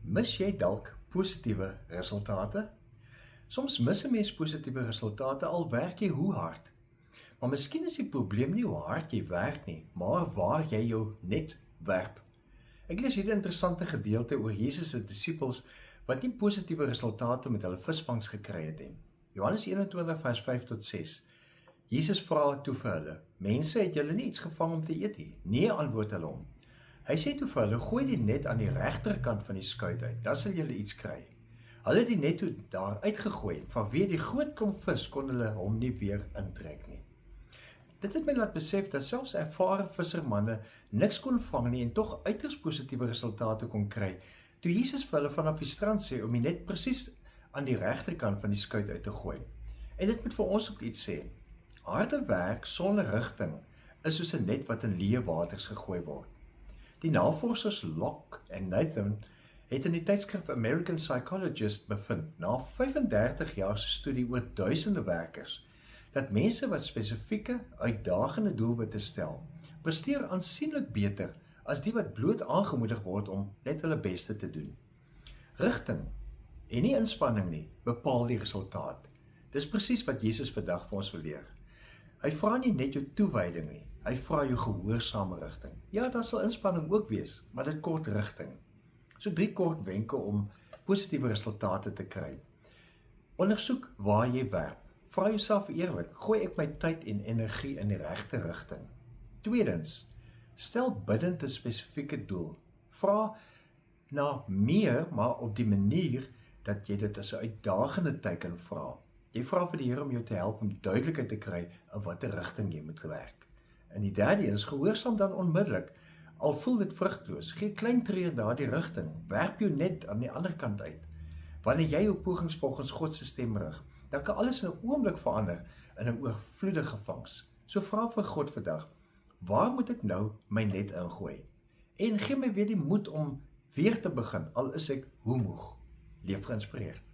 Mis jy dalk positiewe resultate? Soms mis 'n mens positiewe resultate al werk jy hoe hard. Maar miskien is die probleem nie hoe hard jy werk nie, maar waar jy jou net werp. Ek lees hier 'n interessante gedeelte oor Jesus se disippels wat nie positiewe resultate met hulle visvangs gekry het nie. Johannes 21 vers 5 tot 6. Jesus vra toe vir hulle: "Mense, het julle nie iets gevang om te eet nie?" "Nee," antwoord hulle hom. Hy sê toe vir hulle: "Gooi die net aan die regterkant van die skuit uit, dan sal julle iets kry." Hulle het die net toe daar uitgegooi en vanweë die groot klomp vis kon hulle hom nie weer intrek nie. Dit het my laat besef dat selfs ervare vissermanne niks kon vang nie en tog uiters positiewe resultate kon kry, toe Jesus vir hulle vanaf die strand sê om die net presies aan die regterkant van die skuit uit te gooi. En dit moet vir ons ook iets sê. Harde werk sonder rigting is soos 'n net wat in leë waters gegooi word. Die navorsers Locke en Nathan het in die tydskrif American Psychologist bevind, na 35 jaar se studie oor duisende werkers, dat mense wat spesifieke, uitdagende doelwitte stel, presteer aansienlik beter as die wat bloot aangemoedig word om net hulle beste te doen. Rigting en nie inspanning nie bepaal die resultaat. Dis presies wat Jesus vandag vir ons wil leer. Hy vra nie net jou toewyding nie, hy vra jou gehoorsame rigting. Ja, daar sal inspanning ook wees, maar dit kort rigting. So 3 kort wenke om positiewe resultate te kry. Ondersoek waar jy werp. Vra jouself eerlik, gooi ek my tyd en energie in die regte rigting? Tweedens, stel bidend 'n spesifieke doel. Vra na meer, maar op die manier dat jy dit as 'n uitdagende teken vra. Jy vra vir die Here om jou te help om duidelikheid te kry in watter rigting jy moet werk. En die derde is, gehoorsaam dan onmiddellik, al voel dit vrugteloos. Gee klein tree in daardie rigting, werp jou net aan die ander kant uit. Wanneer jy jou pogings volgens God se stem rig, dan kan alles in 'n oomblik verander in 'n oorvloedige vangs. So vra vir God vandag, waar moet ek nou my net ingooi? En gee my weer die moed om weer te begin, al is ek hoe moeg. Leef geïnspireerd.